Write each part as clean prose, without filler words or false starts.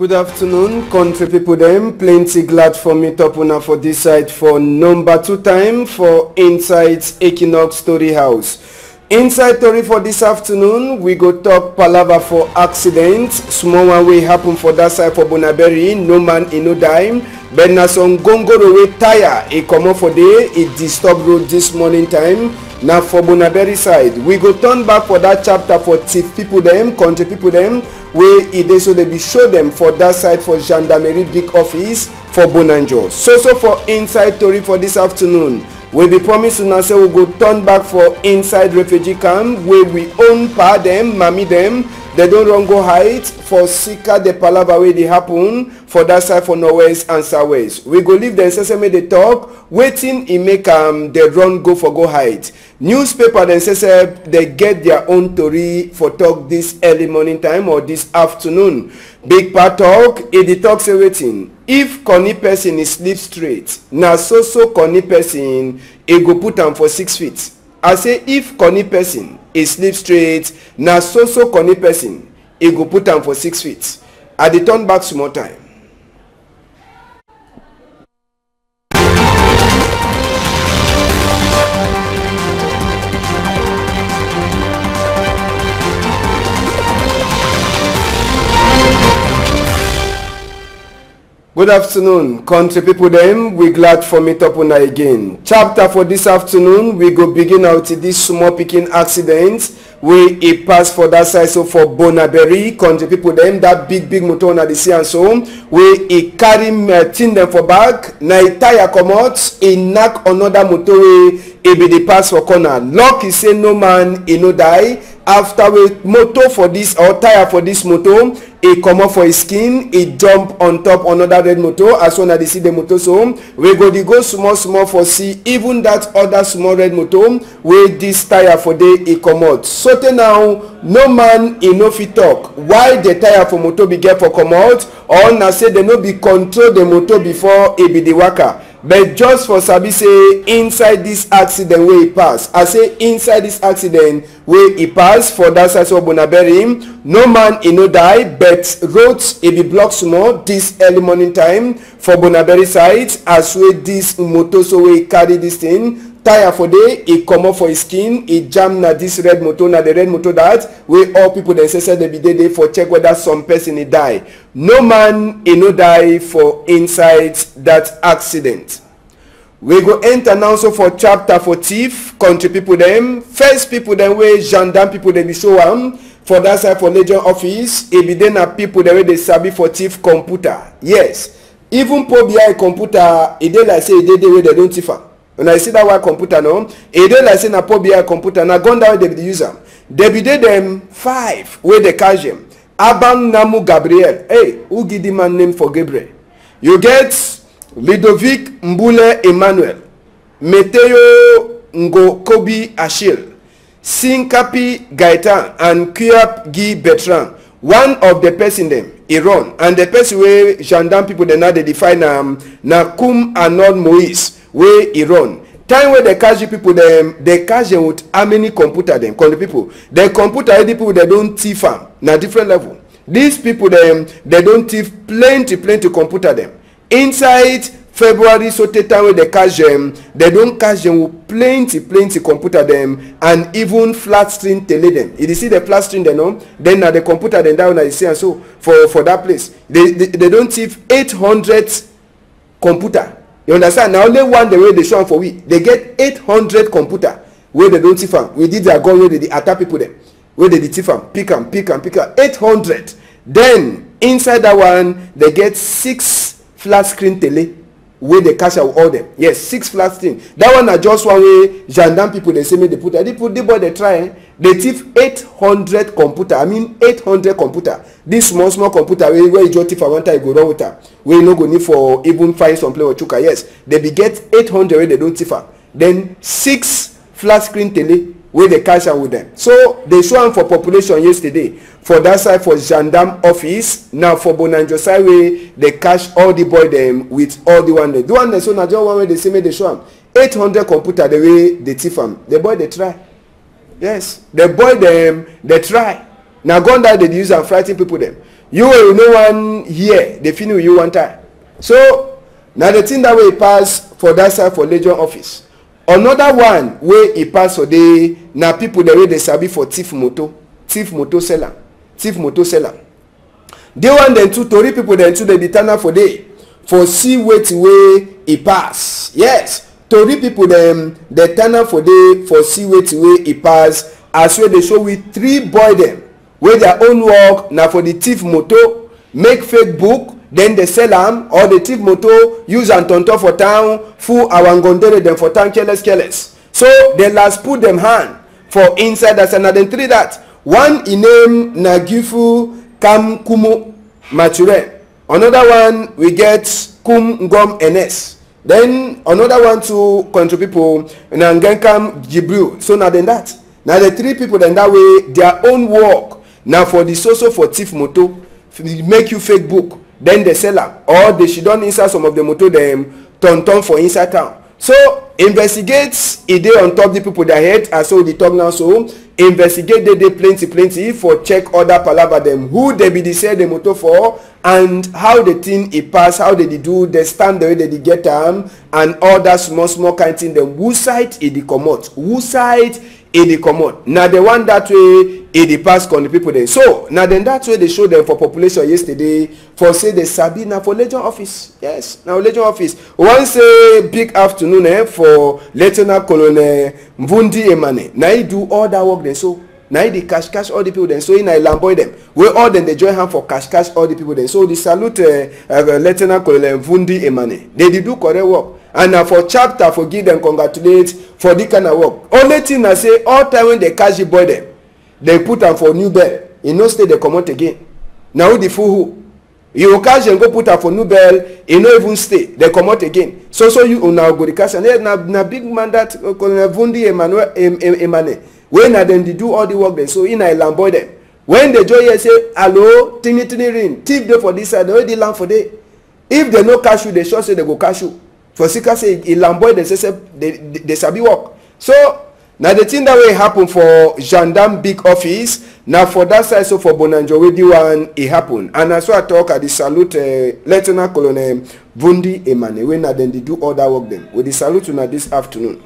Good afternoon, country people them. Plenty glad for me top una for this side for number 2 time for Inside Equinox Story House. Inside story for this afternoon, we go talk palava for accident. Small one way happen for that side for Bonaberi. No man in no dime. But na some gongoro way tire. It come up for day. It disturb road this morning time. Now for Bonaberi side, we go turn back for that chapter for thief people them, country people them. Where it is so they be show them for that side for gendarmerie big office for Bonanjo. So for inside story for this afternoon, we be promising us say we go turn back for inside refugee camp where we own pa them, mommy them. They don't run go hide for sika the palava where they happen for that side for northwest and southwest. We go leave them say make they talk, waiting it make they run go for go hide. Newspaper then say they get their own story for talk this early morning time or this afternoon. Big part talk, it talk say waiting. If corny person is sleep straight, na so corny person it go put am for 6 feet. I say if corny person is sleep straight, na so corny person it go put am for 6 feet. I dey turn back small time. Good afternoon, country people them. We glad for meet up una again. Chapter for this afternoon, we go begin out this small picking accident where it pass for that side so for Bonaberi, country people them, that big motor na the sea and so where it carry tin them for back, na it tire come out, it knock another motor way, it be the pass for corner. Luck is say no man, it no die. After we motor for this or tire for this motor, it come up for his skin, it jump on top another red motor. As soon as they see the motor, so we go small for see even that other small red motor where this tire for day it come out. So now no man in no fit talk why the tire for motor be get for come out or na say they no be control the motor before it be the worker. But just for sabi say inside this accident where it pass, I say inside this accident where it pass for that side of Bonaberi, no man in no die, but roads it be blocked small this early morning time for Bonaberi side as where this motor so we carry this thing. Tire for day, it come up for his skin, it jam na this red motor, na the red motor that where all people then say they be there for check whether some person he die. No man he no die for inside that accident. We go enter now so for chapter for thief, country people them, first people them where gendarme people they be show for that side for legion office, it be then a people the way they sabi for thief computer. Yes, even POBI computer, it dey like say it dey where they don't thief am. When I see that white computer now, it dey like say na POBI computer, na gone down they be the user. They be them 5 where they catch them. Abang Namu Gabriel. Hey, who give the man name for Gabriel? You get Ludovic Mbule Emmanuel, Meteo Ngokobi Achille, Sinkapi Gaetan, and Kuyap Guy Bertrand. One of the person them, Iran, and the person where gendarme people they now they define Nakum Anod Moise, where Iran. Time where they catch people them, they catch them with how many computer them, call the people. The computer the people they don't thief am na different level. These people them they don't thief plenty computer them. Inside February so the time where they catch them, they don't catch them with plenty computer them and even flat screen tele them. If you see the flat screen they know, then na the computer then down na you see and so for that place. They don't thief 800 computer. You understand? Now only one the way they show them for we. They get 800 computer where they don't thief am. We did their gun where they attack people them. Where they thief am, pick am 800. Then inside that one they get 6 flat screen tele where they cash out all them. Yes, 6 flat screen. That one are just one way gendarme people they say me they put they put the boy they try they thief 800 computer. I mean 800 computer. This small computer where you just thief one time you go wrong with her. Where you no go need for even find some play or chuka. Yes, they be get 800 where they don't thief her. Then 6 flat screen tele where they cash out with them. So they show them for population yesterday. For that side for gendarme office. Now for Bonanjo side where they cash all the boy them with all the one they do. And so now just one way they say me they show them 800 computer the way they thief them. The boy they try. Yes, the boy them they try. Now gone that they use and frighten people them. You will no one here, they finish with you one time. So now the thing that way pass for that side for Legion office. Another one where it pass for the now people the way they sabi for thief motor seller. They want them to Tory people then to the determine for day for see wait way it pass. Yes, Tory people them the turn for day for see wait way it pass. As well they show with 3 boy them where their own work now for the thief motor make fake book. Then they sell them or the thief motor use and tonto for town full awangondere them for town careless. So they last put them hand for inside that's another 3 that one in name Nagifu Kam Kumu Mature. Another one we get Kum Ngom NS. Then another one to country people Nangenkam Jibril. So now then that. Now the 3 people then that way their own work now for the social for thief motor make you fake book. Then they sell them or they should don't inside some of the motor them turn for inside town. So investigate it dey on top the people that head and so the talk now. So investigate they plenty for check other palava them who they be the sell the motor for and how the thing it pass, how they do the stand the way they get them and all that small kind thing them who side it dey comot, who side it dey comot. Now the one that way it dey pass on the people then. So now then that way they show them for population yesterday for say the sabi now for Legion office. Yes, now Legion office. One say big afternoon for Lieutenant Colonel Mvundi Emane. Now he do all that work then. So now he cash all the people then. So he now lamboy them. We all then they join hand for cash all the people then. So they salute Lieutenant Colonel Mvundi Emane. They do correct work. And now for chapter for give them congratulate for the kind of work. Only thing I say all time when they catch the boy them, they put them for new bell. In no state they come out again. Now the fool who you catch and go put them for new bell. In no even stay they come out again. So you now go the cash and na big man that Colonel Vundi Emane. When na then they do all the work then. So in I lamboy them. When they join here say hello tini ring thief dey for this side they already land for day. If they no cash you they sure say they go cash you. For Sika say he lamboy they say they sabi work. So now the thing that will happen for gendarme big office now for that side so for Bonanjo with the one it happen and as I talk at the salute Lieutenant Colonel Vundi Emane when now then they do all that work then with the salute now this afternoon.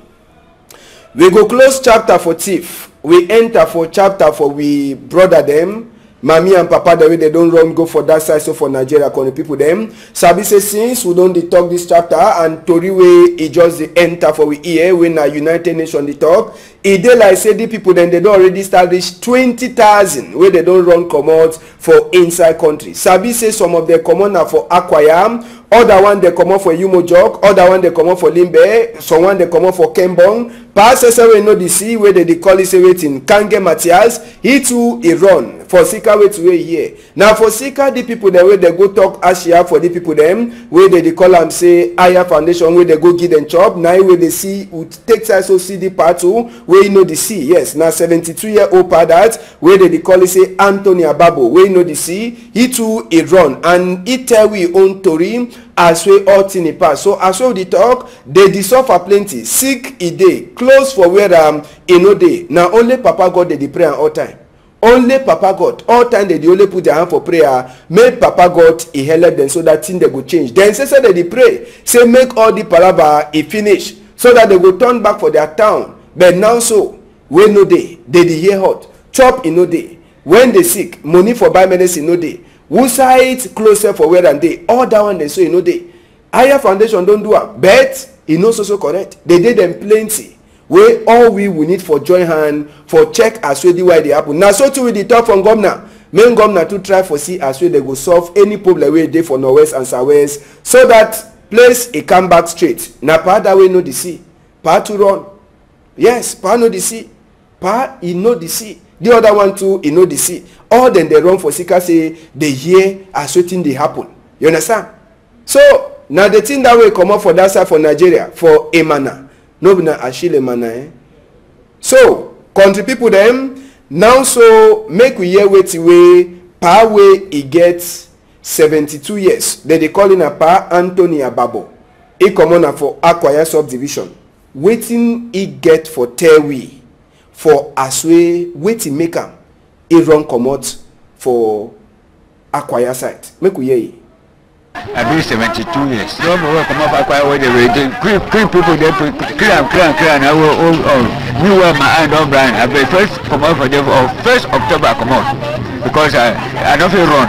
We go close chapter for thief. We enter for chapter for we brother them. Mommy and papa the way they don't run go for that side so for Nigeria calling people them. Sabi say since we don't talk this chapter and Tori way it just the enter for we here when a United Nations they talk. It dey like say the people then they don't already start reach 20,000 where they don't run come out for inside country. Sabi say some of them come on for Aquayam, other one they come out for Umojok, other one they come out for Limbe, someone they come out for Kembong. Pass we know the sea where they call it waiting Kange Matthias, he too he run for Sika way to way here. Now for Sika the people the way they go talk Asia for the people them where they call them say higher foundation where they go give them job. Now where they see would take size so see the part 2 where you know the sea. Yes, now 72-year-old part that where they call it say Anthony Ababo where you know the sea, he too he run and he tell we own Tori as we all thing pass. So as we the talk they suffer plenty sick a day close for where e no dey. Now only Papa God they pray all time. Only Papa God all time they only put their hand for prayer. Make Papa God he help them so that thing they go change. Then say they pray say make all the palava he finish so that they go turn back for their town. But now so we no dey they hear hot chop in no day. When they sick money for buy medicine no day. Who side closer for where and they all that one they so you know they higher foundation don't do it but e no so correct. They did them plenty where all we will need for join hand for check as well the why they happen. Now so too with the talk from governor main governor to try for see as well they go solve any problem where they for northwest and southwest so that place it come back straight. Now part that way know the sea part to run. Yes, part know the sea part he know the sea. The other one too he know the sea. All then they run for Sika say they hear as certain they happen. You understand? So now the thing that will come up for that side for Nigeria for Emana. No be na Ashile Emana. So country people them now so make we hear wait way per way he gets 72 years. They call in a pa Anthony Ababo. He come on for Aquaya subdivision. Waiting he get for Terwi for Aswe waiting make am. He run come out for Acquire site. Make we hear. I've been 72 years. So we come up acquire where they clean people they clean. I will new my hand on Brian. I will first come out for them or 1st October come out because I don't feel wrong.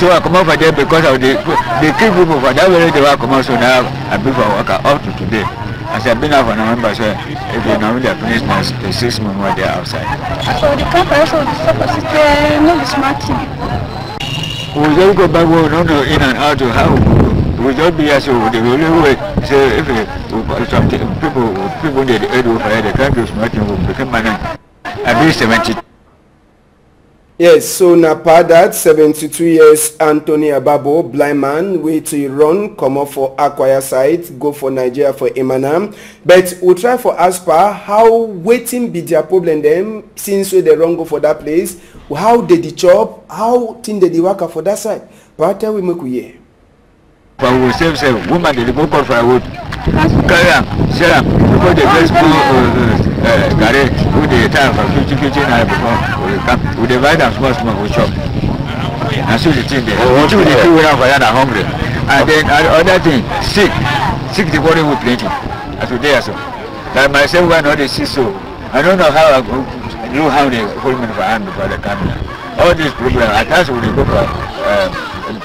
So I come out for them because of the clean people for that way they will come out. So now I been for work up to today. As I've been out for November, so if you know they finish now, the 6 months while they're outside. So the campus of the support no smart team. We just go back, we don't know in and out to how we just be as the only way. So if people need the aid over here, they can't do smart thing, will become man. I've been 70. Yes, so na pa that 72 years Anthony Ababo, blind man, way to run, come up for acquire site, go for Nigeria for Emanam. But we try for Aspa, how waiting be their problem them since we they run go for that place, how they the chop, how thing they work for that side. But tell we make we hear. But we say woman they go for a wood. Carry on, share up, before they just go carry with the time for 50 naira before we come. We divide them small we chop. And so the thing there. Two the people for that are hungry. And then other thing, sick the body will plenty. As we there so. Like myself when all they see so. I don't know how I know how they hold me for hand before the camera. All these problems, at times we go for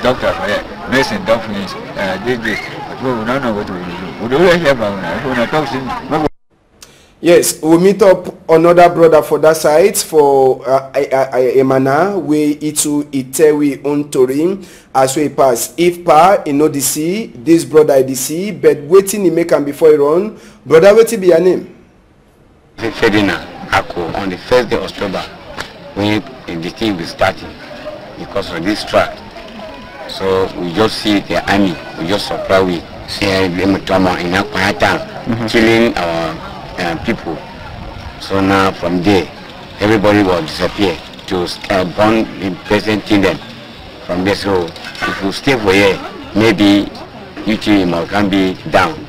doctor for medicine, doctors, this. We don't know what we do. We don't hear about it. Yes, we meet up another brother for that site for Emana, we itu itewi on Torim as we pass. If pa in no DC, this brother I DC, but waiting he make him before he run. Brother, what be your name? Ferdinand Ako on the 1st day of October when the thing will starting because of this track. So we just see the army, we just surprise we see them in a quiet time, killing our people. So now from there, everybody will disappear to burn the present kingdom. From there, so if we stay for here, maybe you can be down.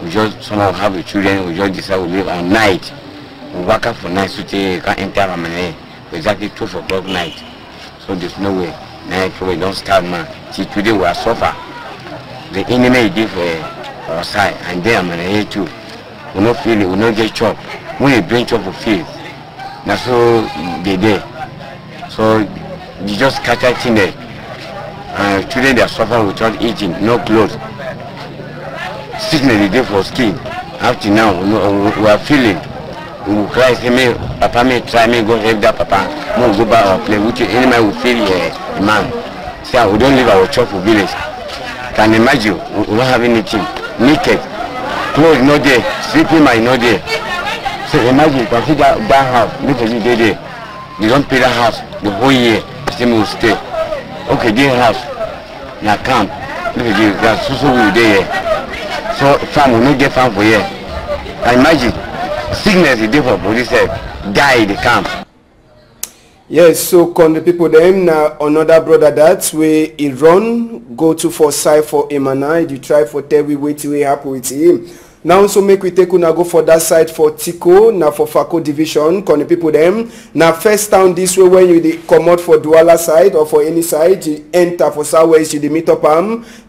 We just somehow have the children, we just decide we live at night. We work up for night so they can enter Ramane exactly 12 o'clock night. So there's no way. Now we don't start man. See today we are suffer. The enemy did for our side and then I'm here too. We not feel it, we not get chop. When you bring chop for field. That's so they did. So you just catch that thing there. Today they are suffering without eating, no clothes. Sickness is there for skin. Up to now we are feeling. We will cry, say me, Papa may try me, go help that Papa. We go back or play with you. Anyway, we feel a man. See, we don't leave our chop for village. Can imagine, we don't have anything. Naked, clothes not there, sleeping is not there. So imagine, consider that house, look at you there. You don't pay that house the whole year, still will stay. Okay, this house, now camp, look at you, that's so will there. So farm will not get farm for here. I imagine, sickness is there for police, die in the camp. Yes, so con the people them now another brother that way he run go to for side for Emana. You try for tell we wait we happy with him. Now so make we take una go for that side for Tico now for Fako division. Con the people them now first town this way when you come out for Douala side or for any side you enter for Southwest you the meet up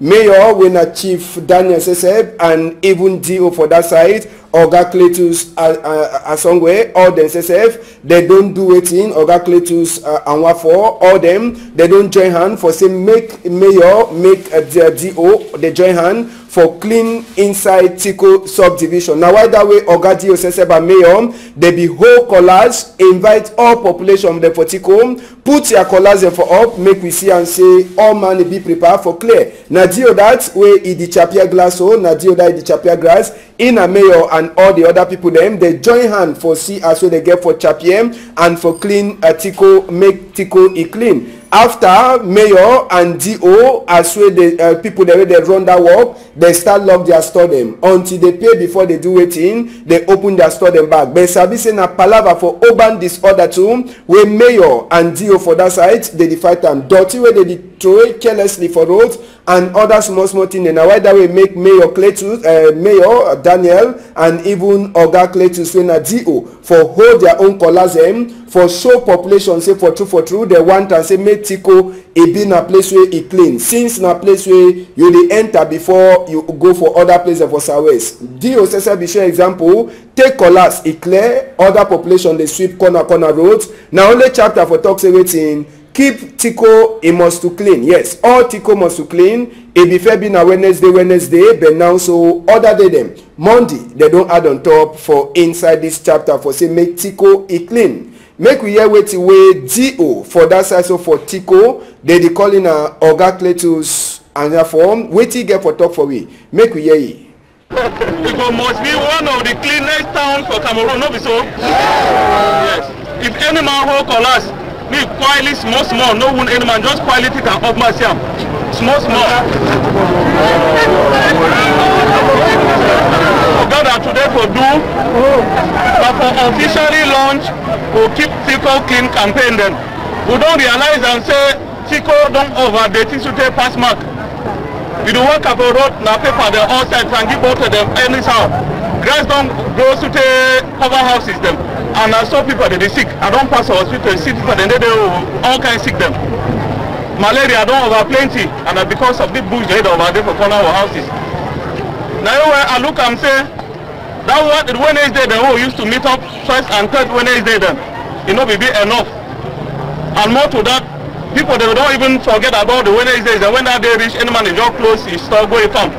Mayor when a Chief Daniel Seseb and even DO for that side. Oga Cletus Asongwe, all them SSF, they don't do it in Oga Cletus Anwafo, all them, they don't join hand for say make mayor, make their DO, they join hand for clean inside Tico subdivision. Now why that way Oga DO SSF and mayor, they be whole collage, invite all population them for Tico, put your collage them for up, make we see and say all man be prepared for clear. Now DO that way in the chapia glass hole, now DO that in the chapia grass, in a mayor and all the other people them they join hand for see as well they get for chapiem and for clean Tico make Tico e clean. After mayor and DO as well the people they run that work they start lock their store them until they pay before they do it in they open their store them back. But sabi say na palava for urban disorder too where mayor and DO for that side they fight them dirty where they throw it carelessly for roads and other small things. And why that way make Mayor Cletus, Mayor Daniel, and even Oga Cletus when a DO for hold their own colors for show population say for true they want and say make Tico e be na place where e clean, since na place where you dey enter before you go for other places for southwest. DO say be share example, take colors e clear, other population dey sweep corner roads. Now only chapter for talk say wetin keep Tico e must to clean. Yes, all Tico must to clean. E be fair be na Wednesday, but now so other day them Monday they don't add on top for inside this chapter for say make Tico e clean. Make we hear wetin wey DO for that side. So for Tico they dey calling Oga Cletus and therefore wetin get for talk for we. Make we hear ye. Tico must be one of the cleanest towns for Cameroon, no be so? Yes. If any man hold colors, me quietly small, no one any man, just quietly take an up myself. Small. God are today for do, but for officially launch, we'll keep Tico clean campaign then. We don't realize and say Tico don't overdate to take pass mark. You don't work up a road, now paper the all sides and give out to them anyhow. Grass don't go to the cover houses them. And I saw people that they sick. I don't pass the hospital, sick people, then they all kind of sick them. Malaria don't over plenty, and because of the bush they over there for corner of houses. Now I look and say, that what Wednesday they all used to meet up first and third Wednesday then. It not be enough. And more to that, people they don't even forget about the Wednesdays, and when that day reach, any man is just close, he start going come.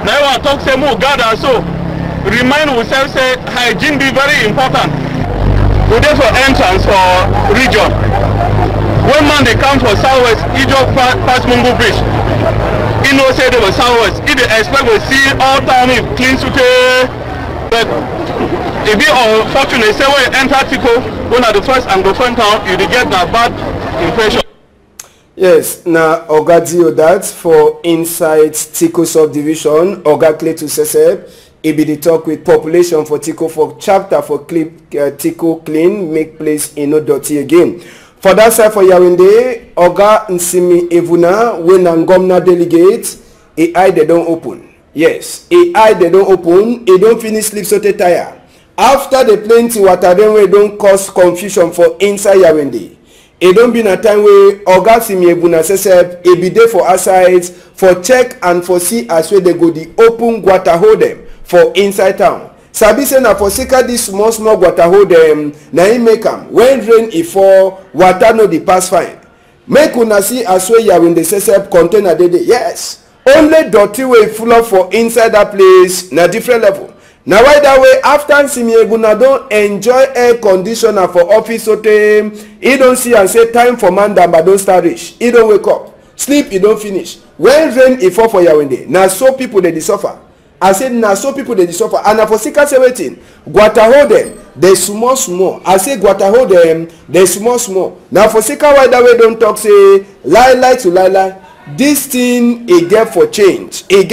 Now I talk say more God and so remind ourselves say hygiene be very important. We dey for entrance for region. When man they come for southwest, he just pass Mungo Bridge. He know say they were southwest. He dey expect to see all time if clean suite. But if you are fortunate, say when you enter Tico, one of the first and the front town, you dey get that bad impression. Yes, now Oga Dio that for inside Tico subdivision, Oga Cletus Sesep. It be the talk with population for Tico for chapter for Tico clean, make place in no dirty again. For that side for Yaoundé, Oga Nsimi Evuna, when Ngomna delegate, a eye they don't open. Yes, a eye they don't open, it don't finish sleep so they tire. After the plenty water then we don't cause confusion for inside Yaoundé. It don't be a time where Oga Nsimi Evuna says it be there for outside for check and for see as well they go the open guata hold them. For inside town. Sabi say na for sika this small water hold them na him make am. When rain e fall, water no dey pass fine. Make una see as well ya when the sesep container dey. Yes. Only dirty way full up for inside that place na different level. Now why that way after Nsimi Evuna don enjoy air conditioner for office so he don't see and say time for man but don't start reach. He don't wake up. Sleep he don't finish. When rain e fall for Yaoundé, na so people they suffer. I said na so people they suffer, and na for sika say wetin guata hold them they small. I say guata hold them they small. Now for sika why that way don't talk say lie to lie. This thing e get for change. E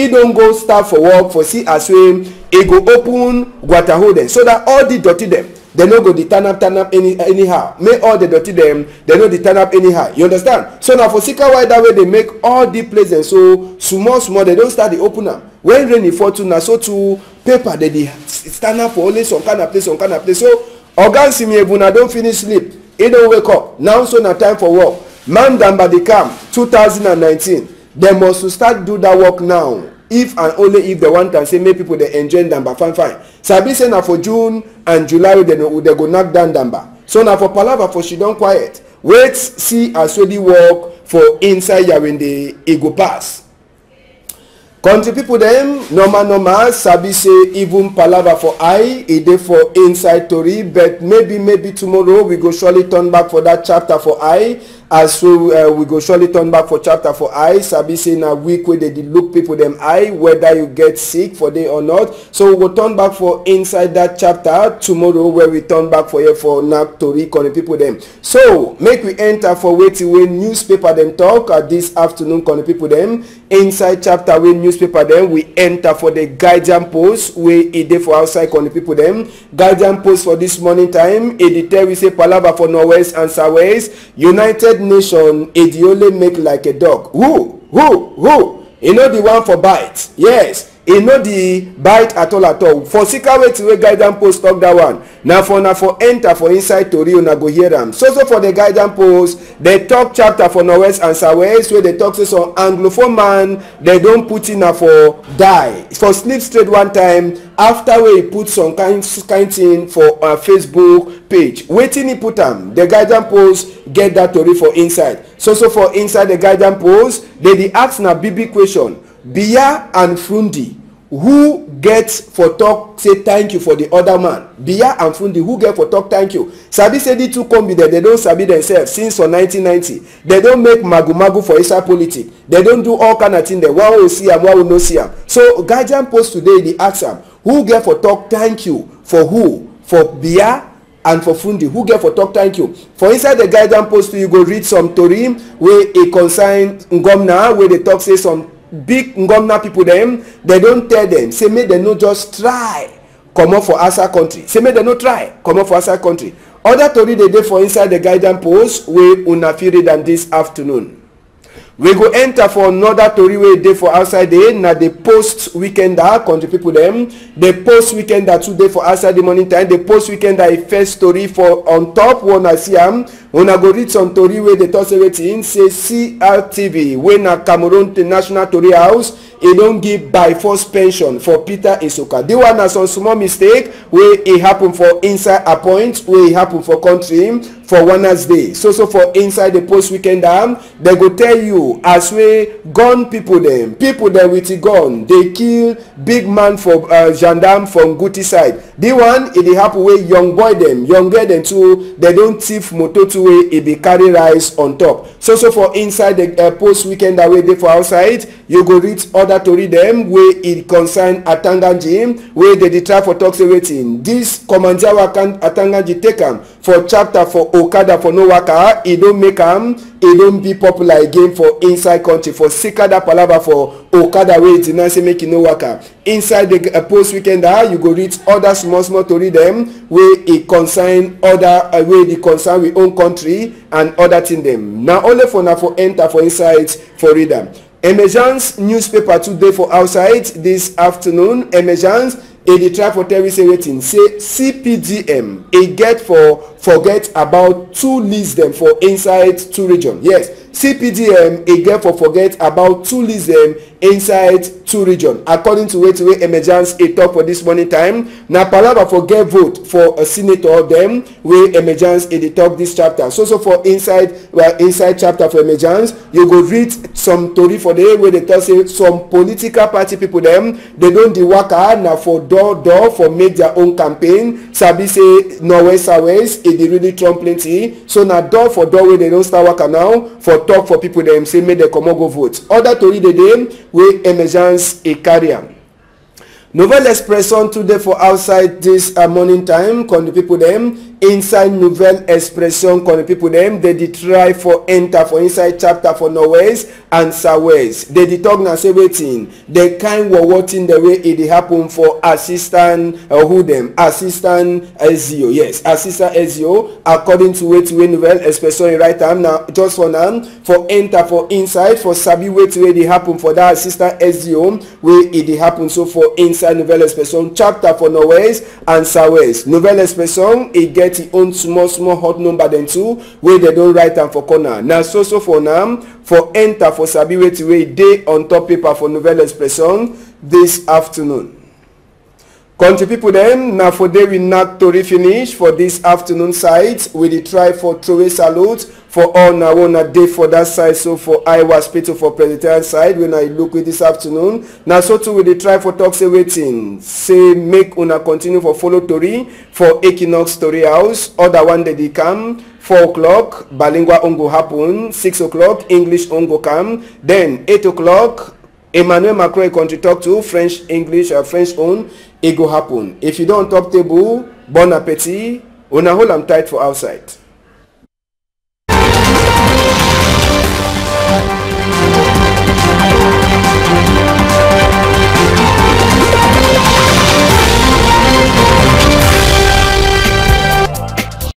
don't go start for work for see as well. E go open guata hold them so that all the dirty them they no go the turn up anyhow. Make all the dirty them they no the turn up anyhow. You understand? So now for sika why that way they make all the places so small they don't start the open up. When rain fall to na so to paper they stand up for only some kind of place. So Oga Nsimi Evuna don't finish sleep. He don't wake up. Now so na time for work. Man Damba the camp 2019. They must start do that work now. If and only if they want and say make people they enjoy Damba fine. Sabi say na for June and July they go knock down Damba. So now for palava for she don't quiet. Wait see as well the work for inside Yaoundé e go pass. Country people them normal sabi say even palava for eye e dey for inside tori, but maybe tomorrow we go surely turn back for that chapter for eye. As we go surely turn back for chapter for eye. Sabi say na week where they look people them eye whether you get sick for day or not. So we go turn back for inside that chapter tomorrow where we turn back for here for nak tori country people them. So make we enter for waiting when newspaper them talk this afternoon country people them. Inside chapter when newspaper them we enter for the guardian post where it dey for outside country people them. Guardian post for this morning time. It tell we say palava for northwest and southwest. United United Nations, it only make like a dog. Who? You know the one for bite. Yes. You know the bite at all. For secret way to guidance post talk that one. Now for enter for inside tori una go hear them. So for the guidance post, they talk chapter for Norwest and Southwest where they talk to some Anglophone man. They don't put in for die. For sleep straight one time after we put some kind thing for Facebook page. Waiting he put them. The guidance post get that tori for inside. So for inside the guidance post, they ask na BB question. Bia and Frundi, who gets for talk say thank you for the other man? Bia and Frundi, who get for talk thank you? Sabi say the two come be there, they don't sabi themselves since for 1990. They don't make magu for inside politics. They don't do all kind of things. One will see them, one will not see them. So guardian post today, they ask them, who get for talk thank you for who? For Bia and for Frundi, who get for talk thank you? For inside the guidance post, you go read some tori where a concern Ngomna, where they talk say some big Ngomna people them, they don't tell them, say make them no just try come up for outside country. Say make them no try come up for outside country. Other tori they dey for inside the guidance post wey una fit read am this afternoon. We go enter for another tori wey dey for outside there. Na the post weekender country people them. The post weekender today for outside the morning time. The post weekender a first story for on top one I see am. Una go read some tori wey dey talk say wetin say CRTV wey na Cameroon National Tori House. E don give by force pension for Peter Isoka. The one na some small mistake wey e happen for inside a point wey e happen for country for Wednesday. So for inside the post weekend they go tell you as we gun people them with the gun, they kill big man for gendarme from Guti side. The one it dey happen wey young boy them, younger than too, they don't thief motor to way it be carry rice on top. So for inside the post weekend that way dey for outside, you go read other tori them where it concern Atanganji where they try for talk say wetin this Komanjawa Atanganji take am for chapter for Okada for no waka. E don't make am, e don't be popular again for inside country for Sikada palava for Okada wey it now say make e no waka. Inside the post weekend you go read other small tori them where it concern other way the concern we own country and other thing them. Now only for now for enter for inside for reader. Emergence newspaper today for outside this afternoon. Emergence e dey try for tell we say wetin say CPDM e get for forget about two leads them for inside two region. Yes, CPDM e get for forget about two leads them inside two region according to wetin Emergence e talk for this morning time. Na palava for get vote for a senator them wey Emergence e dey talk this chapter. So for inside chapter for Emergence you go read some tori for the way they tell say some political party people them they don't dey waka na for door for make their own campaign. Sabi say Norwest Southwest e dey really trump plenty, so na door for door wey they don't start waka now for talk for people them say make they comot go vote. Other tori dey dey wey Emergence e carry am. Nouvelle Expression today for outside this morning time. Con the people them inside Nouvelle Expression, con the people them they dey try for enter for inside chapter for Norwest and Southwest. They dey talk na say wetin the kind what in the way it dey happen for assistant assistant SEO. Yes, assistant SEO according to wetin Nouvelle Expression right time now just for now for enter for inside for sabi wetin wey dey happen for that assistant SEO wey it dey happen so for inside Nouvelle Expression chapter for Norwest and Southwest. Nouvelle Expression e get its own small hot number then too where they don't write am for corner. Now so for now for enter for sabi wetin wey dey on top paper for Nouvelle Expression this afternoon. Country people then now for day we not tori finish for this afternoon side. We dey try for throw salute for all na one a day for that side. So for Iowa hospital for Presbyterian side when I look with this afternoon. Now so too we dey try for talk say waiting say make una continue for follow tori for Equinox Tori House. Other one that they come 4 o'clock bilingual on go happen. 6 o'clock English on go come. Then 8 o'clock Emmanuel Macron country talk to French English or French own. It go happen. If you don't top table, bon appetit. Una hold am tight for outside.